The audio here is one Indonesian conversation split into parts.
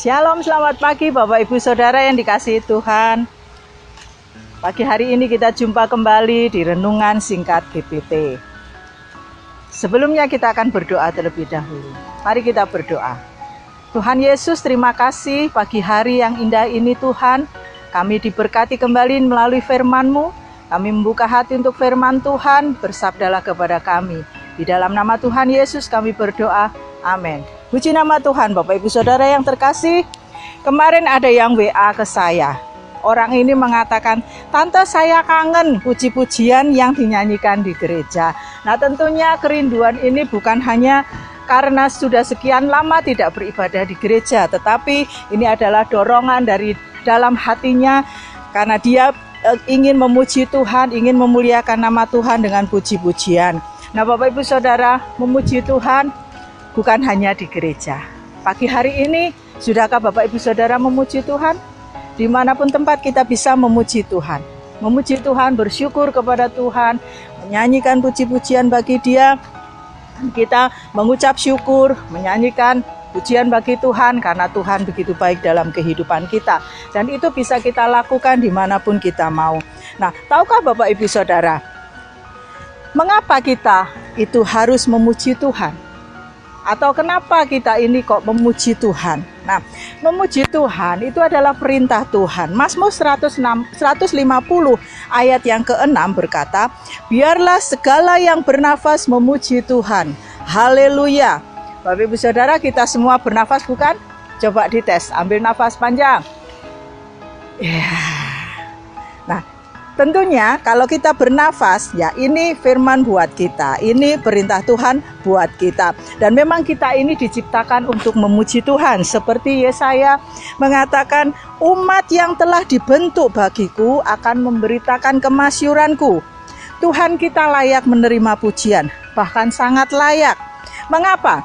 Shalom, selamat pagi Bapak Ibu Saudara yang dikasihi Tuhan. Pagi hari ini kita jumpa kembali di Renungan Singkat GPT. Sebelumnya kita akan berdoa terlebih dahulu. Mari kita berdoa. Tuhan Yesus, terima kasih pagi hari yang indah ini Tuhan. Kami diberkati kembali melalui firman-Mu. Kami membuka hati untuk firman Tuhan, bersabdalah kepada kami. Di dalam nama Tuhan Yesus kami berdoa. Amin. Puji nama Tuhan, Bapak Ibu Saudara yang terkasih. Kemarin ada yang WA ke saya. Orang ini mengatakan, "Tante, saya kangen puji-pujian yang dinyanyikan di gereja." Nah, tentunya kerinduan ini bukan hanya karena sudah sekian lama tidak beribadah di gereja, tetapi ini adalah dorongan dari dalam hatinya karena dia ingin memuji Tuhan, ingin memuliakan nama Tuhan dengan puji-pujian. Nah, Bapak Ibu Saudara, memuji Tuhan bukan hanya di gereja. Pagi hari ini, sudahkah Bapak Ibu Saudara memuji Tuhan? Dimanapun tempat kita bisa memuji Tuhan. Memuji Tuhan, bersyukur kepada Tuhan, menyanyikan puji-pujian bagi Dia. Kita mengucap syukur, menyanyikan pujian bagi Tuhan karena Tuhan begitu baik dalam kehidupan kita. Dan itu bisa kita lakukan dimanapun kita mau. Nah, tahukah Bapak Ibu Saudara, mengapa kita itu harus memuji Tuhan? Atau kenapa kita ini kok memuji Tuhan? Nah, memuji Tuhan itu adalah perintah Tuhan. Mazmur 150 ayat yang ke-6 berkata, "Biarlah segala yang bernafas memuji Tuhan. Haleluya." Bapak Ibu Saudara, kita semua bernafas bukan? Coba dites, ambil nafas panjang. Ya. Nah, tentunya kalau kita bernafas, ya ini firman buat kita, ini perintah Tuhan buat kita. Dan memang kita ini diciptakan untuk memuji Tuhan. Seperti Yesaya mengatakan, "Umat yang telah dibentuk bagiku akan memberitakan kemasyuranku." Tuhan kita layak menerima pujian, bahkan sangat layak. Mengapa?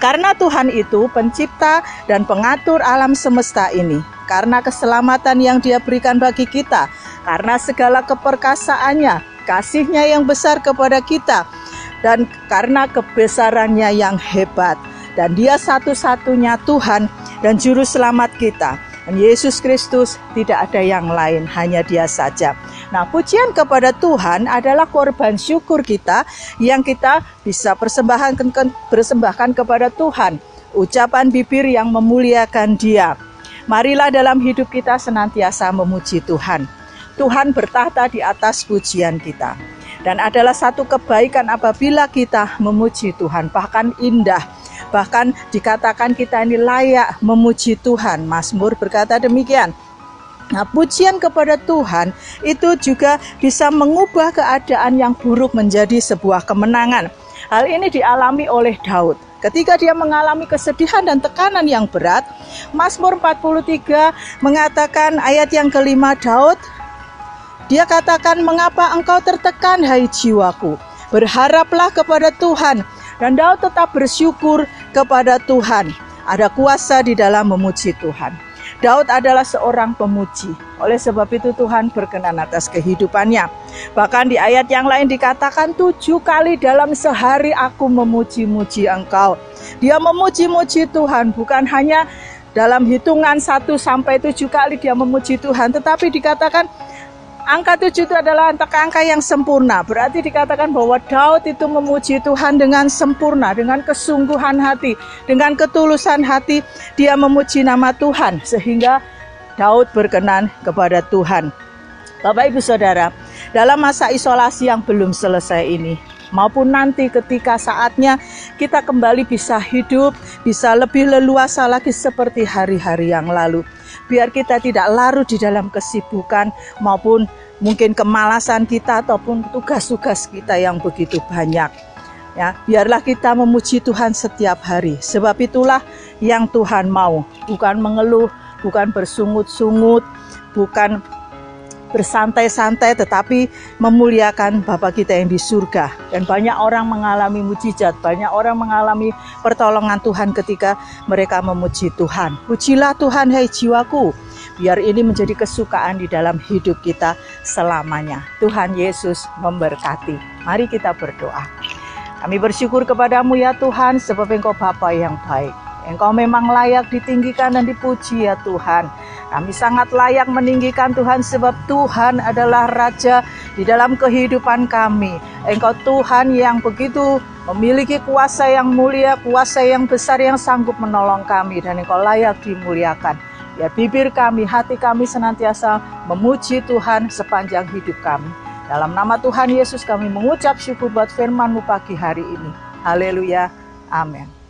Karena Tuhan itu pencipta dan pengatur alam semesta ini. Karena keselamatan yang Dia berikan bagi kita, karena segala keperkasaannya, kasih-Nya yang besar kepada kita, dan karena kebesarannya yang hebat. Dan Dia satu-satunya Tuhan dan Juru Selamat kita. Dan Yesus Kristus, tidak ada yang lain, hanya Dia saja. Nah, pujian kepada Tuhan adalah korban syukur kita yang kita bisa persembahkan kepada Tuhan. Ucapan bibir yang memuliakan Dia. Marilah dalam hidup kita senantiasa memuji Tuhan. Tuhan bertahta di atas pujian kita. Dan adalah satu kebaikan apabila kita memuji Tuhan, bahkan indah. Bahkan dikatakan kita ini layak memuji Tuhan. Mazmur berkata demikian. Nah, pujian kepada Tuhan itu juga bisa mengubah keadaan yang buruk menjadi sebuah kemenangan. Hal ini dialami oleh Daud. Ketika dia mengalami kesedihan dan tekanan yang berat, Mazmur 43 mengatakan ayat yang kelima Daud, dia katakan, "Mengapa engkau tertekan, hai jiwaku? Berharaplah kepada Tuhan." Dan Daud tetap bersyukur kepada Tuhan. Ada kuasa di dalam memuji Tuhan. Daud adalah seorang pemuji. Oleh sebab itu Tuhan berkenan atas kehidupannya. Bahkan di ayat yang lain dikatakan 7 kali dalam sehari aku memuji-muji engkau. Dia memuji-muji Tuhan bukan hanya dalam hitungan 1 sampai 7 kali dia memuji Tuhan. Tetapi dikatakan angka 7 itu adalah angka yang sempurna. Berarti dikatakan bahwa Daud itu memuji Tuhan dengan sempurna, dengan kesungguhan hati, dengan ketulusan hati. Dia memuji nama Tuhan sehingga Daud berkenan kepada Tuhan. Bapak Ibu Saudara, dalam masa isolasi yang belum selesai ini, maupun nanti ketika saatnya kita kembali bisa hidup, bisa lebih leluasa lagi seperti hari-hari yang lalu. Biar kita tidak larut di dalam kesibukan maupun mungkin kemalasan kita ataupun tugas-tugas kita yang begitu banyak. Ya, biarlah kita memuji Tuhan setiap hari. Sebab itulah yang Tuhan mau, bukan mengeluh, bukan bersungut-sungut, bukan bersantai-santai, tetapi memuliakan Bapa kita yang di surga. Dan banyak orang mengalami mujizat, banyak orang mengalami pertolongan Tuhan ketika mereka memuji Tuhan. Pujilah Tuhan, hai jiwaku. Biar ini menjadi kesukaan di dalam hidup kita selamanya. Tuhan Yesus memberkati. Mari kita berdoa. Kami bersyukur kepadamu ya Tuhan, sebab Engkau Bapa yang baik. Engkau memang layak ditinggikan dan dipuji ya Tuhan. Kami sangat layak meninggikan Tuhan sebab Tuhan adalah Raja di dalam kehidupan kami. Engkau Tuhan yang begitu memiliki kuasa yang mulia, kuasa yang besar yang sanggup menolong kami, dan Engkau layak dimuliakan. Ya bibir kami, hati kami senantiasa memuji Tuhan sepanjang hidup kami. Dalam nama Tuhan Yesus kami mengucap syukur buat firman-Mu pagi hari ini. Haleluya. Amin.